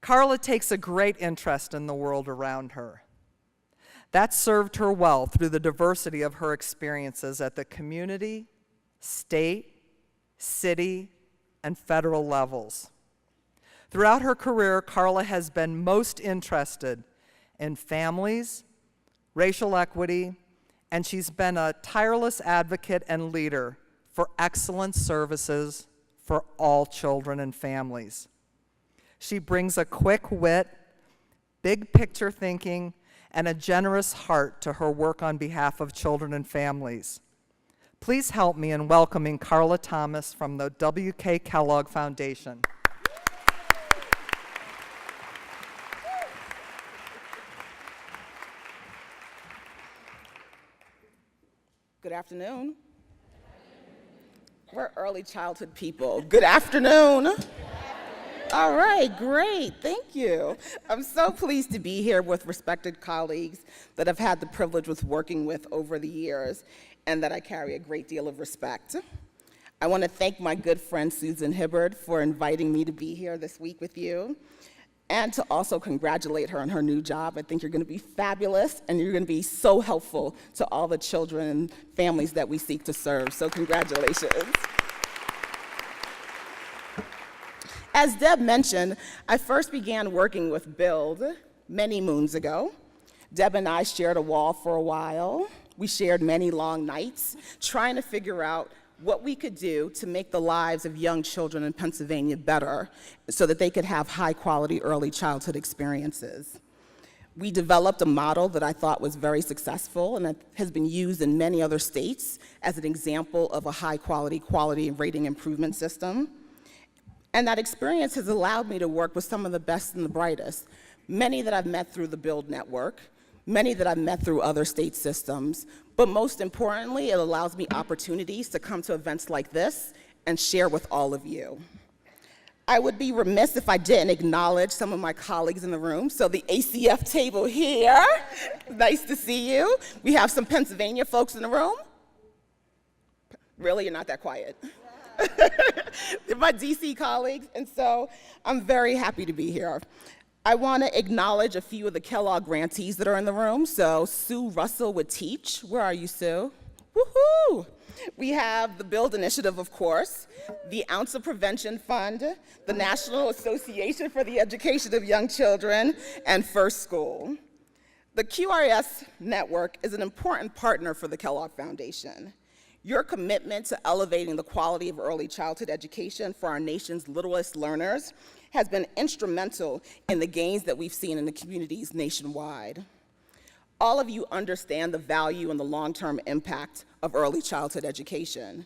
Carla takes a great interest in the world around her. That served her well through the diversity of her experiences at the community, state, city, and federal levels. Throughout her career, Carla has been most interested in families, racial equity, and she's been a tireless advocate and leader for excellent services for all children and families. She brings a quick wit, big picture thinking, and a generous heart to her work on behalf of children and families. Please help me in welcoming Carla Thomas from the W.K. Kellogg Foundation. Good afternoon. We're early childhood people. Good afternoon. All right, great, thank you. I'm so pleased to be here with respected colleagues that I've had the privilege of working with over the years and that I carry a great deal of respect. I want to thank my good friend Susan Hibbard for inviting me to be here this week with you, and to also congratulate her on her new job. I think you're going to be fabulous, and you're going to be so helpful to all the children and families that we seek to serve, so congratulations. As Deb mentioned, I first began working with Build many moons ago. Deb and I shared a wall for a while. We shared many long nights trying to figure out what we could do to make the lives of young children in Pennsylvania better so that they could have high-quality early childhood experiences. We developed a model that I thought was very successful and that has been used in many other states as an example of a high-quality quality rating improvement system. And that experience has allowed me to work with some of the best and the brightest, many that I've met through the Build Network, many that I've met through other state systems, but most importantly, it allows me opportunities to come to events like this and share with all of you. I would be remiss if I didn't acknowledge some of my colleagues in the room. So the ACF table here, nice to see you. We have some Pennsylvania folks in the room. Really, you're not that quiet. They're my DC colleagues, and so I'm very happy to be here. I want to acknowledge a few of the Kellogg grantees that are in the room. So Sue Russell with Teach. Where are you, Sue? Woohoo! We have the Build Initiative, of course, the Ounce of Prevention Fund, the National Association for the Education of Young Children, and First School. The QRIS network is an important partner for the Kellogg Foundation. Your commitment to elevating the quality of early childhood education for our nation's littlest learners has been instrumental in the gains that we've seen in the communities nationwide. All of you understand the value and the long-term impact of early childhood education.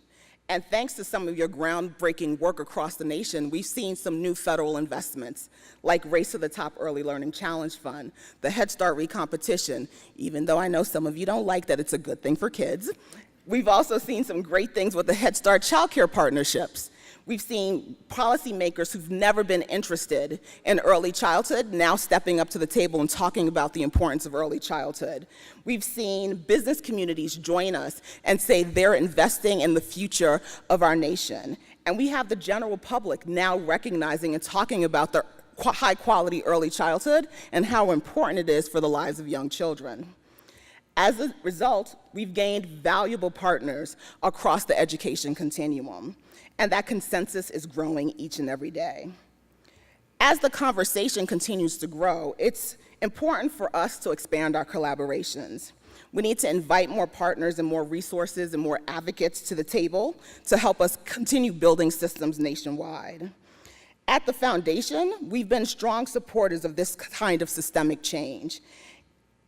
And thanks to some of your groundbreaking work across the nation, we've seen some new federal investments, like Race to the Top Early Learning Challenge Fund, the Head Start recompetition, even though I know some of you don't like that it's a good thing for kids. We've also seen some great things with the Head Start childcare partnerships. We've seen policymakers who've never been interested in early childhood now stepping up to the table and talking about the importance of early childhood. We've seen business communities join us and say they're investing in the future of our nation. And we have the general public now recognizing and talking about the high-quality early childhood and how important it is for the lives of young children. As a result, we've gained valuable partners across the education continuum, and that consensus is growing each and every day. As the conversation continues to grow, it's important for us to expand our collaborations. We need to invite more partners and more resources and more advocates to the table to help us continue building systems nationwide. At the Foundation, we've been strong supporters of this kind of systemic change.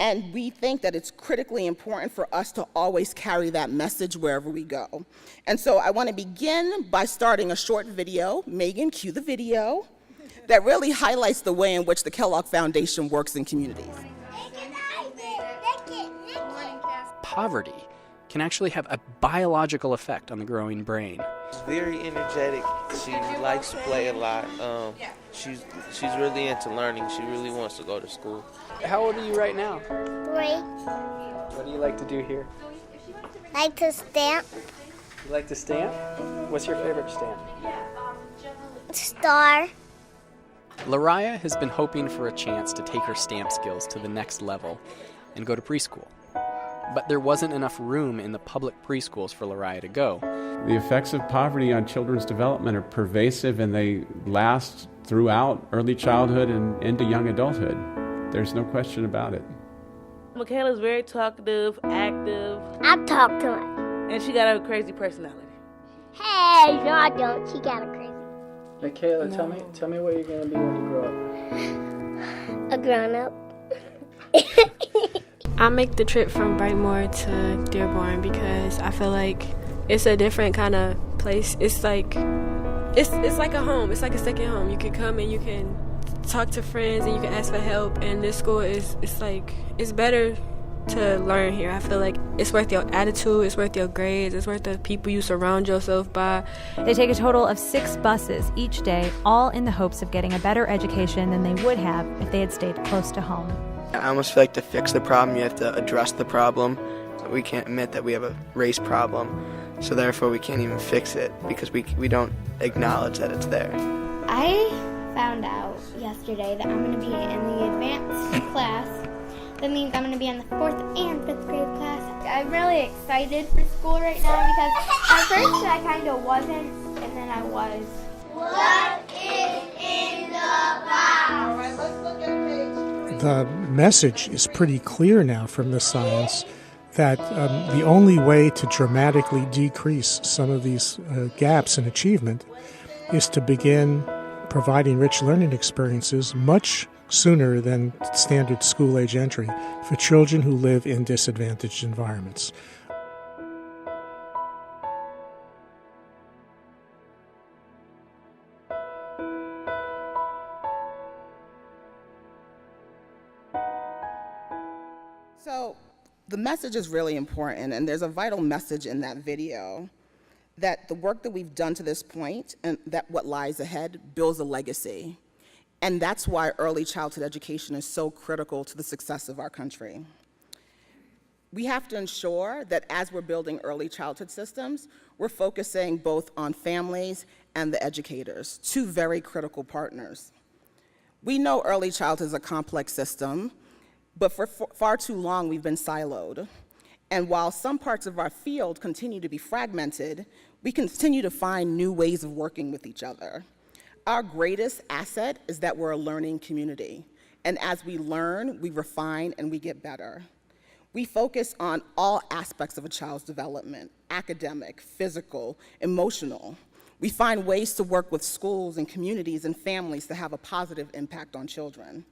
And we think that it's critically important for us to always carry that message wherever we go. And so I want to begin by starting a short video. Megan, cue the video. That really highlights the way in which the Kellogg Foundation works in communities. Poverty can actually have a biological effect on the growing brain. She's very energetic. She likes to play a lot. She's really into learning. She really wants to go to school. How old are you right now? 3. What do you like to do here? Like to stamp. You like to stamp? What's your favorite stamp? Star. Lariah has been hoping for a chance to take her stamp skills to the next level and go to preschool. But there wasn't enough room in the public preschools for Lariah to go. The effects of poverty on children's development are pervasive, and they last throughout early childhood and into young adulthood. There's no question about it. Michaela's very talkative, active. I talk too much. And she got a crazy personality. Hey, no, I don't. She got a crazy. Michaela, tell me what you're gonna be when you grow up. A grown-up. I make the trip from Brightmoor to Dearborn because I feel like it's a different kind of place. It's like a home. It's like a second home. You can come and you can talk to friends and you can ask for help. And this school it's better to learn here. I feel like it's worth your attitude, it's worth your grades, it's worth the people you surround yourself by. They take a total of 6 buses each day, all in the hopes of getting a better education than they would have if they had stayed close to home. I almost feel like to fix the problem, you have to address the problem. We can't admit that we have a race problem, so therefore we can't even fix it because we don't acknowledge that it's there. I found out yesterday that I'm going to be in the advanced class. That means I'm going to be in the 4th and 5th grade class. I'm really excited for school right now because at first I kind of wasn't, and then I was. What is in the box? All right, let's look at page. The message is pretty clear now from the science that the only way to dramatically decrease some of these gaps in achievement is to begin providing rich learning experiences much sooner than standard school-age entry for children who live in disadvantaged environments. So the message is really important, and there's a vital message in that video that the work that we've done to this point and that what lies ahead builds a legacy. And that's why early childhood education is so critical to the success of our country. We have to ensure that as we're building early childhood systems, we're focusing both on families and the educators, 2 very critical partners. We know early childhood is a complex system, but for far too long we've been siloed. And while some parts of our field continue to be fragmented, we continue to find new ways of working with each other. Our greatest asset is that we're a learning community. And as we learn, we refine and we get better. We focus on all aspects of a child's development: academic, physical, emotional. We find ways to work with schools and communities and families to have a positive impact on children.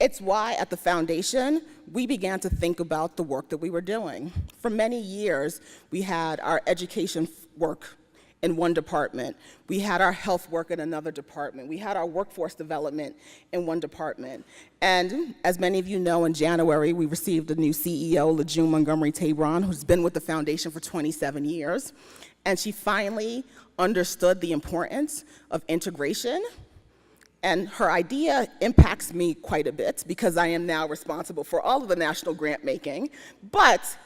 It's why at the foundation, we began to think about the work that we were doing. For many years, we had our education work in one department. We had our health work in another department. We had our workforce development in one department. And as many of you know, in January, we received a new CEO, LeJune Montgomery Tabron, who's been with the foundation for 27 years. And she finally understood the importance of integration. And her idea impacts me quite a bit because I am now responsible for all of the national grant making. But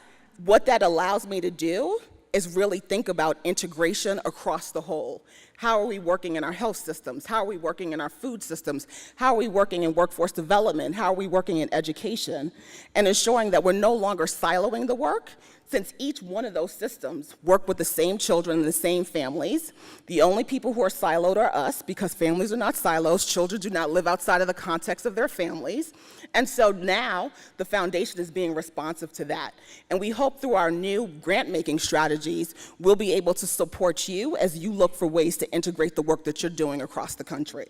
what that allows me to do is really think about integration across the whole. How are we working in our health systems? How are we working in our food systems? How are we working in workforce development? How are we working in education? And ensuring that we're no longer siloing the work, since each one of those systems work with the same children and the same families. The only people who are siloed are us, because families are not silos. Children do not live outside of the context of their families. And so now the foundation is being responsive to that. And we hope through our new grant-making strategies, we'll be able to support you as you look for ways to integrate the work that you're doing across the country.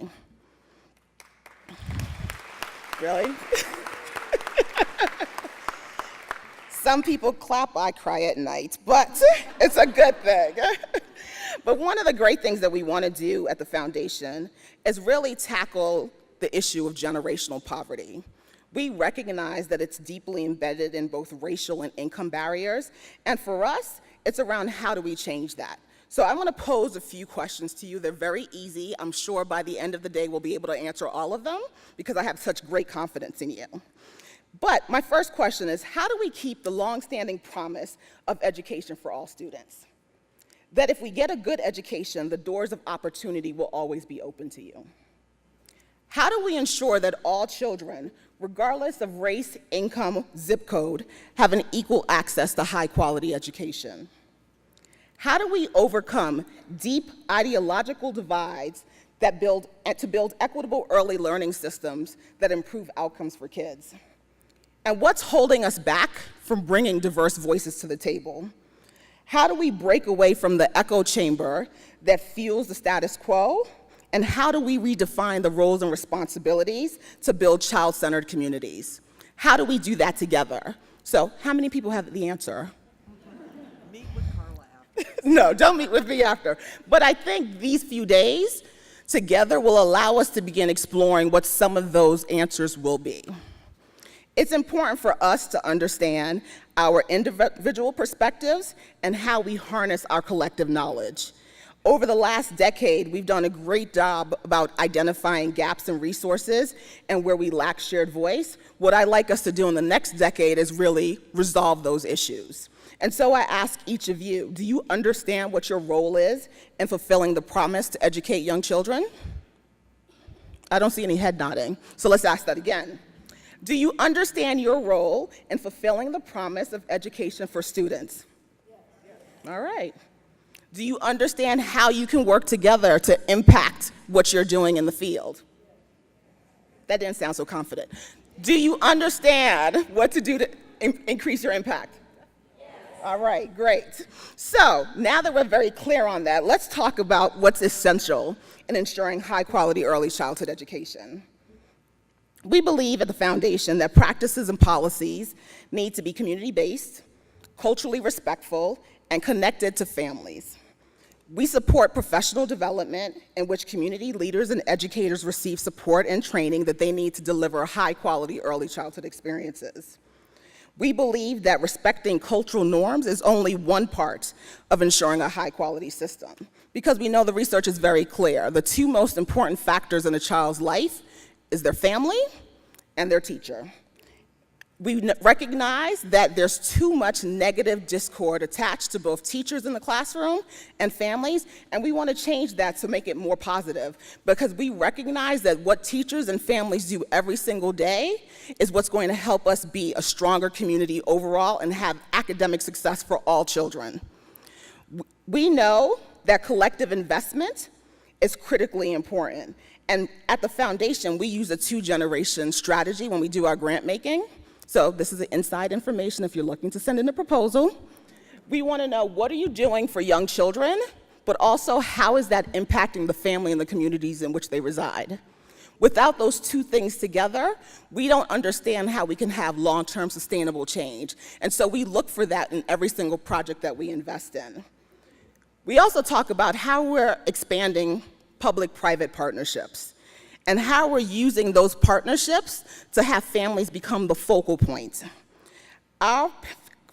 Really? Some people clap, I cry at night, but it's a good thing. But one of the great things that we want to do at the foundation is really tackle the issue of generational poverty. We recognize that it's deeply embedded in both racial and income barriers, and for us, it's around how do we change that. So I want to pose a few questions to you. They're very easy. I'm sure by the end of the day we'll be able to answer all of them because I have such great confidence in you. But my first question is, how do we keep the longstanding promise of education for all students? That if we get a good education, the doors of opportunity will always be open to you. How do we ensure that all children, regardless of race, income, zip code, have an equal access to high-quality education? How do we overcome deep ideological divides that build equitable early learning systems that improve outcomes for kids? And what's holding us back from bringing diverse voices to the table? How do we break away from the echo chamber that fuels the status quo? And how do we redefine the roles and responsibilities to build child-centered communities? How do we do that together? So, how many people have the answer? Meet with Carla after. No, don't meet with me after. But I think these few days together will allow us to begin exploring what some of those answers will be. It's important for us to understand our individual perspectives and how we harness our collective knowledge. Over the last decade, we've done a great job about identifying gaps in resources and where we lack shared voice. What I'd like us to do in the next decade is really resolve those issues. And so I ask each of you, do you understand what your role is in fulfilling the promise to educate young children? I don't see any head nodding, so let's ask that again. Do you understand your role in fulfilling the promise of education for students? All right. Do you understand how you can work together to impact what you're doing in the field? That didn't sound so confident. Do you understand what to do to increase your impact? All right, great. So now that we're very clear on that, let's talk about what's essential in ensuring high-quality early childhood education. We believe at the Foundation that practices and policies need to be community-based, culturally respectful, and connected to families. We support professional development in which community leaders and educators receive support and training that they need to deliver high-quality early childhood experiences. We believe that respecting cultural norms is only one part of ensuring a high-quality system, because we know the research is very clear. The two most important factors in a child's life is their family and their teacher. We recognize that there's too much negative discord attached to both teachers in the classroom and families, and we want to change that to make it more positive, because we recognize that what teachers and families do every single day is what's going to help us be a stronger community overall and have academic success for all children. We know that collective investment is critically important, and at the Foundation, we use a two-generation strategy when we do our grant making. So this is inside information if you're looking to send in a proposal. We want to know, what are you doing for young children, but also how is that impacting the family and the communities in which they reside? Without those two things together, we don't understand how we can have long-term sustainable change. And so we look for that in every single project that we invest in. We also talk about how we're expanding public-private partnerships and how we're using those partnerships to have families become the focal point. Our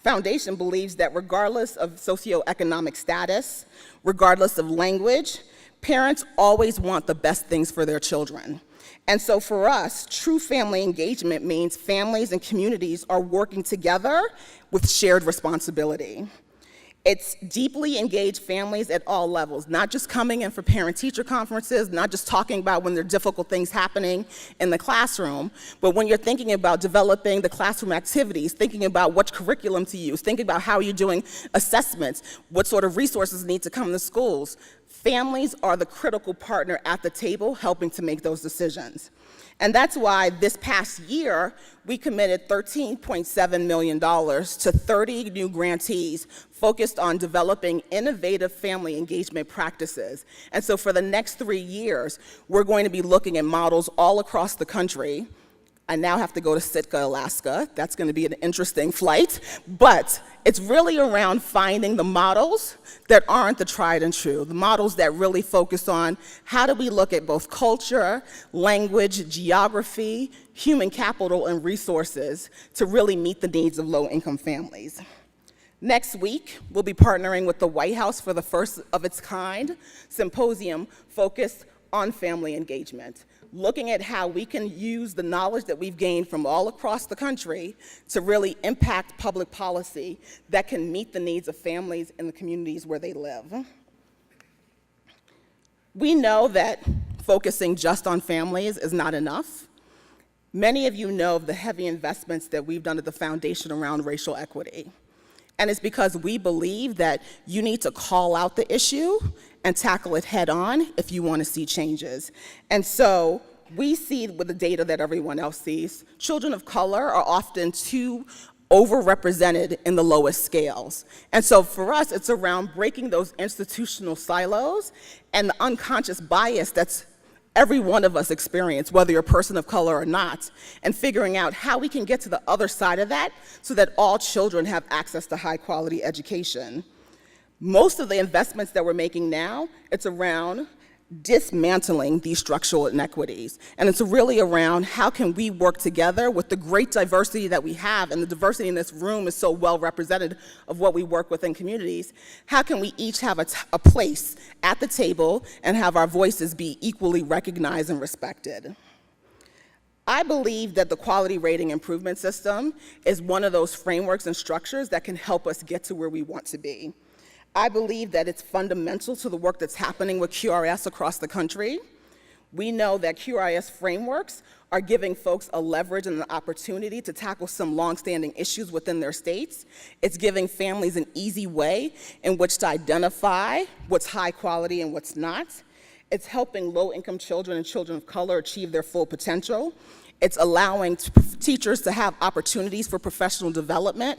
Foundation believes that regardless of socioeconomic status, regardless of language, parents always want the best things for their children. And so for us, true family engagement means families and communities are working together with shared responsibility. It's deeply engaged families at all levels, not just coming in for parent-teacher conferences, not just talking about when there are difficult things happening in the classroom, but when you're thinking about developing the classroom activities, thinking about what curriculum to use, thinking about how you're doing assessments, what sort of resources need to come to schools. Families are the critical partner at the table helping to make those decisions. And that's why this past year, we committed $13.7 million to 30 new grantees focused on developing innovative family engagement practices. And so for the next 3 years, we're going to be looking at models all across the country. I now have to go to Sitka, Alaska. That's going to be an interesting flight. But it's really around finding the models that aren't the tried and true, the models that really focus on how do we look at both culture, language, geography, human capital, and resources to really meet the needs of low-income families. Next week, we'll be partnering with the White House for the first of its kind symposium focused on family engagement, looking at how we can use the knowledge that we've gained from all across the country to really impact public policy that can meet the needs of families in the communities where they live. We know that focusing just on families is not enough. Many of you know of the heavy investments that we've done at the foundation around racial equity. And it's because we believe that you need to call out the issue and tackle it head on if you want to see changes. And so we see with the data that everyone else sees, children of color are often too overrepresented in the lowest scales. And so for us, it's around breaking those institutional silos and the unconscious bias that's every one of us experience, whether you're a person of color or not, and figuring out how we can get to the other side of that so that all children have access to high quality education. Most of the investments that we're making now, it's around dismantling these structural inequities. And it's really around how can we work together with the great diversity that we have, and the diversity in this room is so well represented of what we work with in communities. How can we each have a place at the table and have our voices be equally recognized and respected? I believe that the quality rating improvement system is one of those frameworks and structures that can help us get to where we want to be. I believe that it's fundamental to the work that's happening with QRIS across the country. We know that QRIS frameworks are giving folks a leverage and an opportunity to tackle some longstanding issues within their states. It's giving families an easy way in which to identify what's high quality and what's not. It's helping low-income children and children of color achieve their full potential. It's allowing teachers to have opportunities for professional development.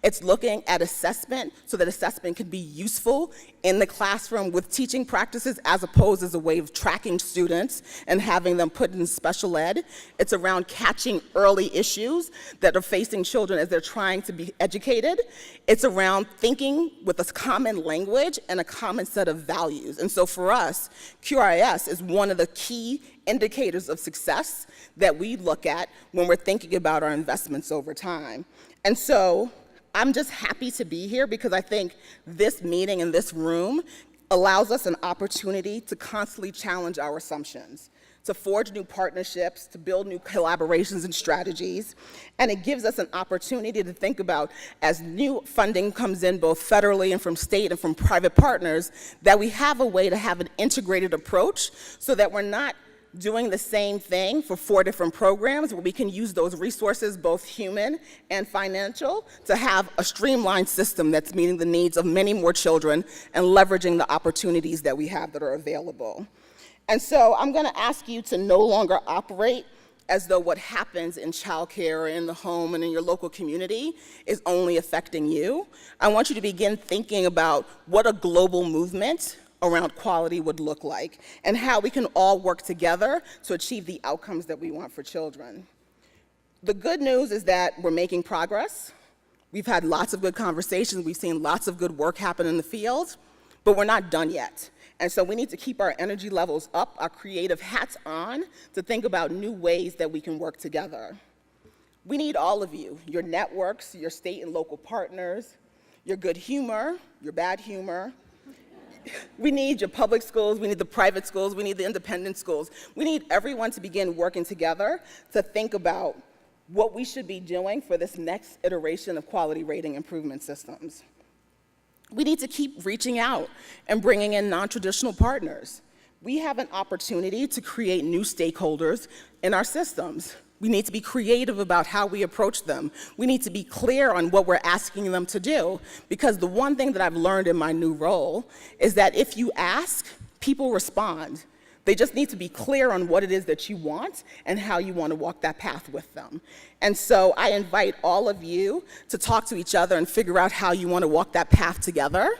It's looking at assessment so that assessment can be useful in the classroom with teaching practices as opposed as a way of tracking students and having them put in special ed. It's around catching early issues that are facing children as they're trying to be educated. It's around thinking with a common language and a common set of values. And so for us, QRIS is one of the key indicators of success that we look at when we're thinking about our investments over time. And so I'm just happy to be here because I think this meeting in this room allows us an opportunity to constantly challenge our assumptions, to forge new partnerships, to build new collaborations and strategies. And it gives us an opportunity to think about, as new funding comes in both federally and from state and from private partners, that we have a way to have an integrated approach so that we're not doing the same thing for 4 different programs, where we can use those resources, both human and financial, to have a streamlined system that's meeting the needs of many more children and leveraging the opportunities that we have that are available. And so I'm gonna ask you to no longer operate as though what happens in childcare or in the home and in your local community is only affecting you. I want you to begin thinking about what a global movement around quality would look like and how we can all work together to achieve the outcomes that we want for children. The good news is that we're making progress. We've had lots of good conversations. We've seen lots of good work happen in the field, but we're not done yet. And so we need to keep our energy levels up, our creative hats on, to think about new ways that we can work together. We need all of you, your networks, your state and local partners, your good humor, your bad humor. We need your public schools, we need the private schools, we need the independent schools. We need everyone to begin working together to think about what we should be doing for this next iteration of quality rating improvement systems. We need to keep reaching out and bringing in non-traditional partners. We have an opportunity to create new stakeholders in our systems. We need to be creative about how we approach them. We need to be clear on what we're asking them to do, because the one thing that I've learned in my new role is that if you ask, people respond. They just need to be clear on what it is that you want and how you want to walk that path with them. And so I invite all of you to talk to each other and figure out how you want to walk that path together.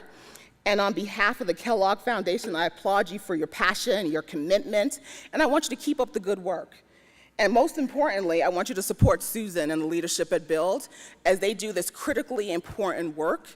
And on behalf of the Kellogg Foundation, I applaud you for your passion, your commitment, and I want you to keep up the good work. And most importantly, I want you to support Susan and the leadership at Build as they do this critically important work.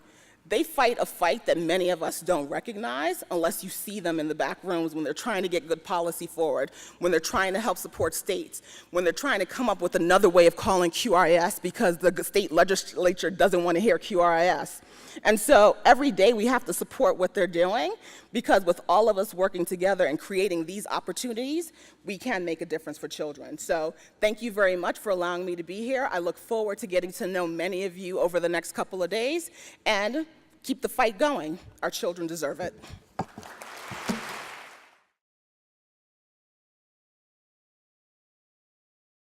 They fight a fight that many of us don't recognize unless you see them in the back rooms when they're trying to get good policy forward, when they're trying to help support states, when they're trying to come up with another way of calling QRIS because the state legislature doesn't want to hear QRIS. And so every day we have to support what they're doing, because with all of us working together and creating these opportunities, we can make a difference for children. So thank you very much for allowing me to be here. I look forward to getting to know many of you over the next couple of days, and keep the fight going. Our children deserve it.